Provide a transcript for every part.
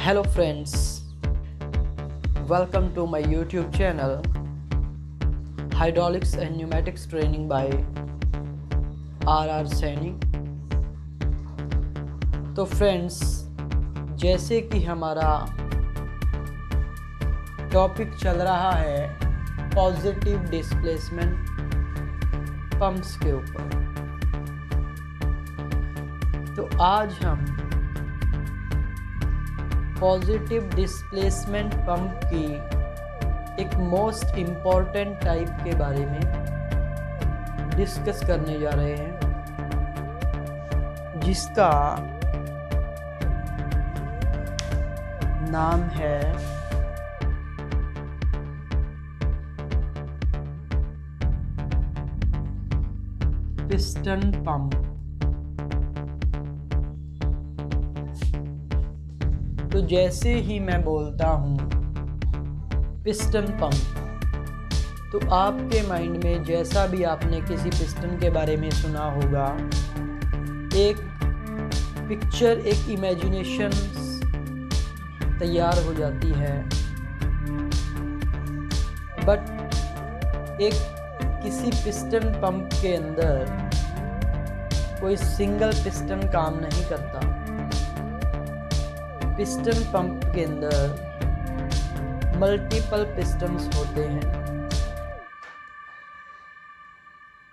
Hello friends, welcome to my YouTube channel Hydraulics and Pneumatics Training by RR Saini. तो friends, जैसे कि हमारा topic चल रहा है पॉजिटिव डिस्प्लेसमेंट पंप्स के ऊपर, तो आज हम पॉजिटिव डिस्प्लेसमेंट पंप की एक मोस्ट इम्पॉर्टेंट टाइप के बारे में डिस्कस करने जा रहे हैं, जिसका नाम है पिस्टन पंप। तो जैसे ही मैं बोलता हूँ पिस्टन पंप, तो आपके माइंड में जैसा भी आपने किसी पिस्टन के बारे में सुना होगा, एक पिक्चर, एक इमेजिनेशन तैयार हो जाती है। बट एक किसी पिस्टन पंप के अंदर कोई सिंगल पिस्टन काम नहीं करता। पिस्टन पंप के अंदर मल्टीपल पिस्टन्स होते हैं,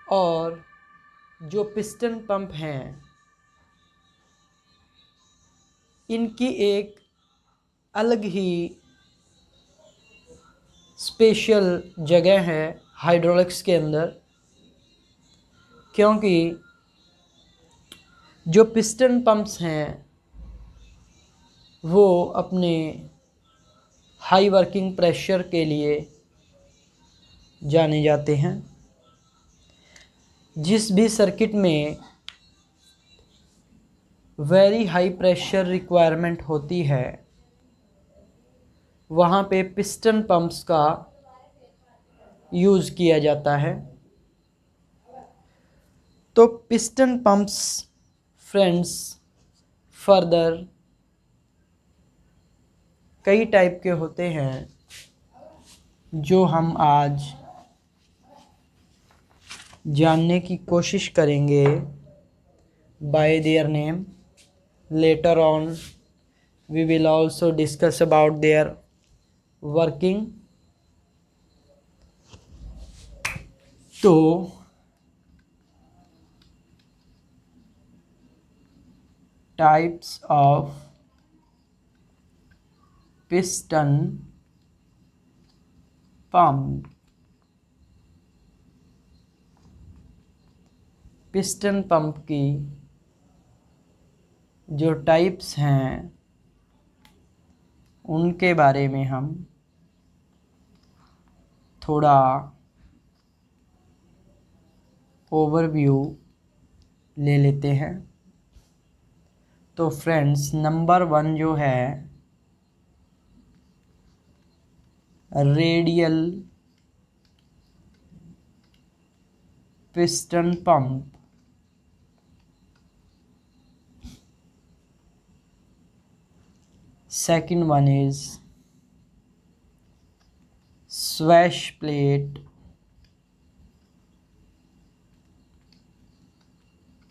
और जो पिस्टन पंप हैं इनकी एक अलग ही स्पेशल जगह है हाइड्रोलिक्स के अंदर, क्योंकि जो पिस्टन पंप्स हैं वो अपने हाई वर्किंग प्रेशर के लिए जाने जाते हैं। जिस भी सर्किट में वेरी हाई प्रेशर रिक्वायरमेंट होती है, वहाँ पे पिस्टन पंप्स का यूज़ किया जाता है। तो पिस्टन पंप्स फ्रेंड्स फर्दर कई टाइप के होते हैं, जो हम आज जानने की कोशिश करेंगे by their name. Later on we will also discuss about their working. तो types of piston pump. Piston pump की जो टाइप्स हैं उनके बारे में हम थोड़ा ओवरव्यू ले लेते हैं। तो फ्रेंड्स, नंबर 1 जो है radial piston pump. Second one is swash plate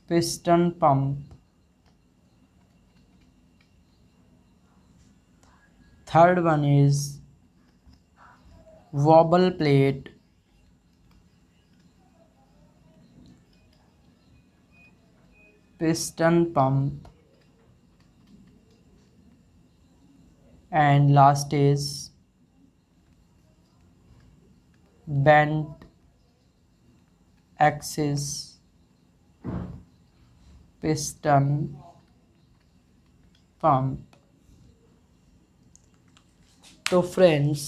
piston pump. Third one is wobble plate piston pump. And last is bent axis piston pump। तो फ्रेंड्स,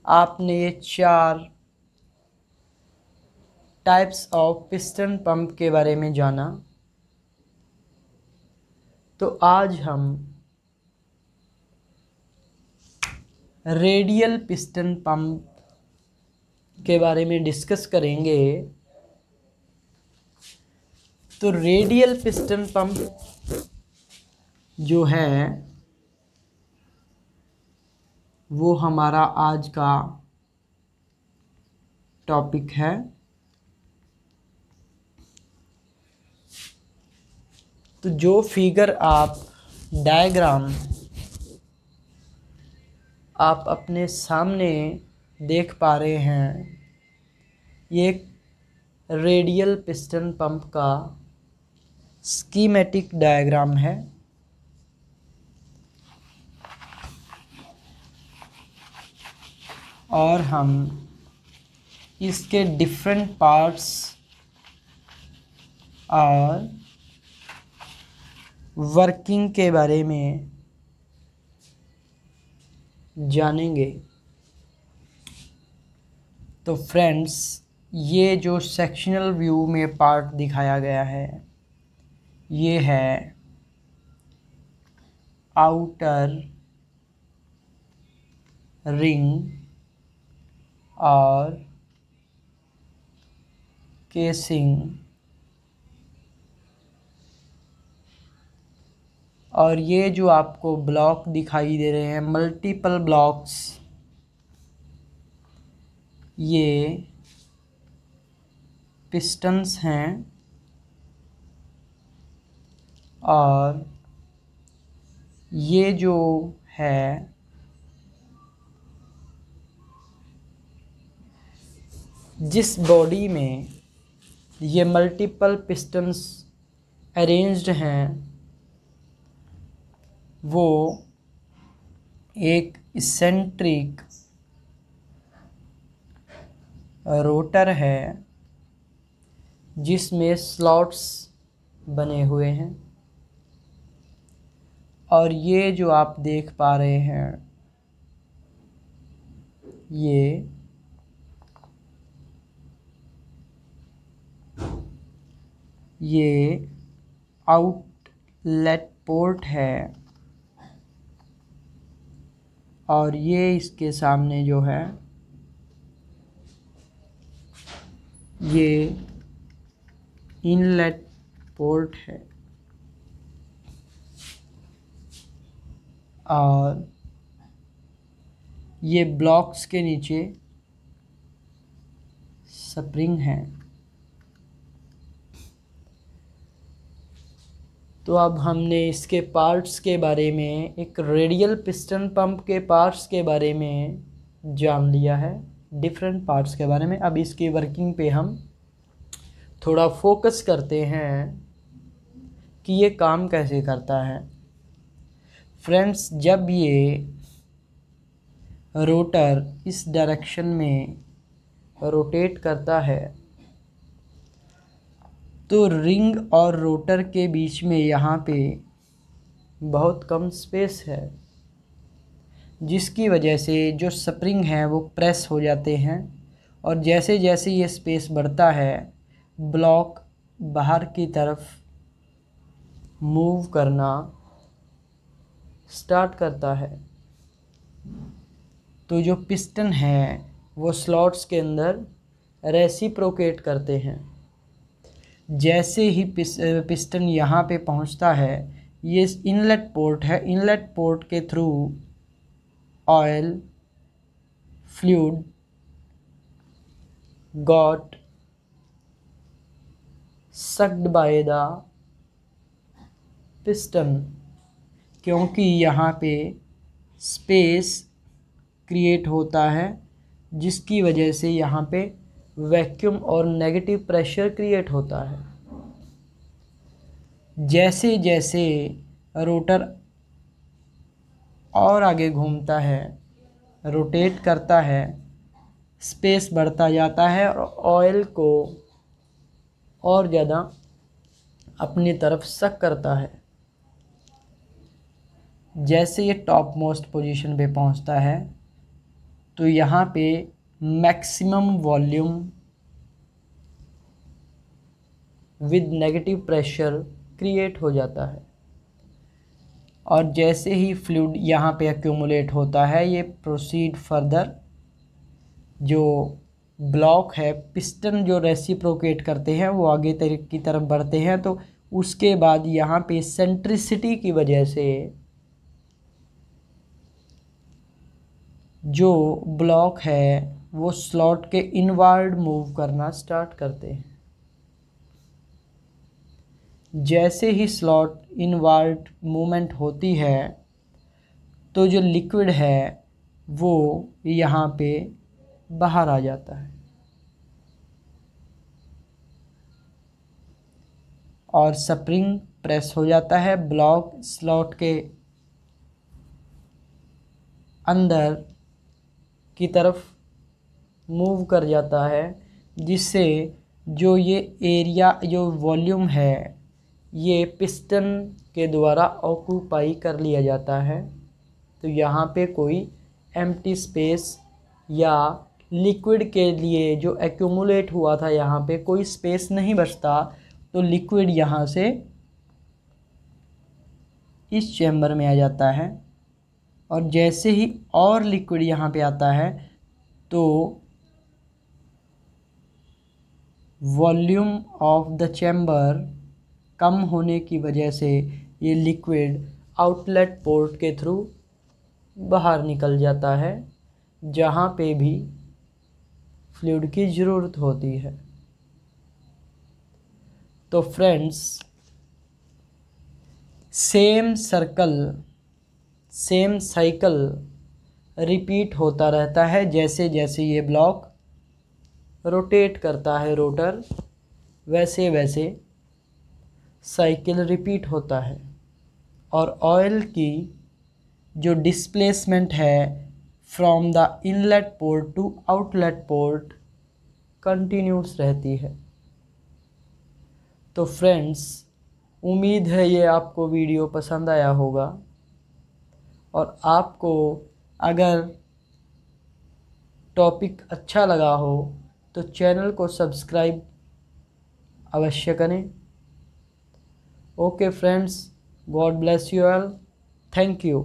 आपने ये 4 टाइप्स ऑफ पिस्टन पंप के बारे में जाना। तो आज हम रेडियल पिस्टन पंप के बारे में डिस्कस करेंगे। तो रेडियल पिस्टन पंप जो है वो हमारा आज का टॉपिक है। तो जो फिगर डायग्राम आप अपने सामने देख पा रहे हैं, ये एक रेडियल पिस्टन पंप का स्कीमेटिक डायग्राम है। और हम इसके डिफरेंट पार्ट्स और वर्किंग के बारे में जानेंगे। तो फ्रेंड्स, ये जो सेक्शनल व्यू में पार्ट दिखाया गया है, ये है आउटर रिंग और केसिंग, और ये जो आपको ब्लॉक दिखाई दे रहे हैं, मल्टीपल ब्लॉक्स, ये पिस्टन्स हैं। और ये जो है जिस बॉडी में ये मल्टीपल पिस्टन्स अरेंज्ड हैं, वो एक इसेंट्रिक रोटर है जिसमें स्लॉट्स बने हुए हैं। और ये जो आप देख पा रहे हैं, ये आउटलेट पोर्ट है। और ये इसके सामने जो है, ये इनलेट पोर्ट है। और ये ब्लॉक्स के नीचे स्प्रिंग है। तो अब हमने इसके पार्ट्स के बारे में, एक रेडियल पिस्टन पंप के पार्ट्स के बारे में जान लिया है, डिफरेंट पार्ट्स के बारे में। अब इसकी वर्किंग पे हम थोड़ा फोकस करते हैं कि ये काम कैसे करता है। फ्रेंड्स, जब ये रोटर इस डायरेक्शन में रोटेट करता है, तो रिंग और रोटर के बीच में यहाँ पे बहुत कम स्पेस है, जिसकी वजह से जो स्प्रिंग हैं वो प्रेस हो जाते हैं। और जैसे जैसे ये स्पेस बढ़ता है, ब्लॉक बाहर की तरफ मूव करना स्टार्ट करता है। तो जो पिस्टन है वो स्लॉट्स के अंदर रेसिप्रोकेट करते हैं। जैसे ही पिस्टन यहाँ पे पहुँचता है, ये इनलेट पोर्ट है, इनलेट पोर्ट के through oil fluid got sucked by the piston, क्योंकि यहाँ पे स्पेस क्रिएट होता है, जिसकी वजह से यहाँ पे वैक्यूम और नेगेटिव प्रेशर क्रिएट होता है। जैसे जैसे रोटर और आगे घूमता है, रोटेट करता है, स्पेस बढ़ता जाता है और ऑयल को और ज़्यादा अपनी तरफ सक करता है। जैसे ये टॉप मोस्ट पोजीशन पे पहुंचता है, तो यहाँ पे maximum volume with negative pressure create हो जाता है। और जैसे ही फ्लूइड यहाँ पे एक्यूमुलेट होता है, ये प्रोसीड फर्दर, जो ब्लॉक है, पिस्टन जो रेसिप्रोकेट करते हैं वो आगे की तरफ बढ़ते हैं। तो उसके बाद यहाँ पे सेंट्रिसिटी की वजह से जो ब्लॉक है वो स्लॉट के इनवर्ड मूव करना स्टार्ट करते हैं। जैसे ही स्लॉट इनवर्ड मूवमेंट होती है तो जो लिक्विड है वो यहाँ पे बाहर आ जाता है और स्प्रिंग प्रेस हो जाता है। ब्लॉक स्लॉट के अंदर की तरफ मूव कर जाता है, जिससे जो ये एरिया, जो वॉल्यूम है, ये पिस्टन के द्वारा ऑक्यूपाई कर लिया जाता है। तो यहाँ पे कोई एम्प्टी स्पेस या लिक्विड के लिए जो एक्यूमुलेट हुआ था यहाँ पे कोई स्पेस नहीं बचता। तो लिक्विड यहाँ से इस चैम्बर में आ जाता है और जैसे ही और लिक्विड यहाँ पे आता है तो वॉल्यूम ऑफ द चैम्बर कम होने की वजह से ये लिक्विड आउटलेट पोर्ट के थ्रू बाहर निकल जाता है, जहाँ पे भी फ्लूइड की ज़रूरत होती है। तो फ्रेंड्स, सेम साइकिल रिपीट होता रहता है। जैसे जैसे ये ब्लॉक रोटेट करता है रोटर, वैसे वैसे साइकिल रिपीट होता है और ऑयल की जो डिस्प्लेसमेंट है from the inlet port to outlet port continuous रहती है। तो फ्रेंड्स, उम्मीद है ये आपको वीडियो पसंद आया होगा और आपको अगर टॉपिक अच्छा लगा हो तो चैनल को सब्सक्राइब अवश्य करें। Okay friends, God bless you all, thank you.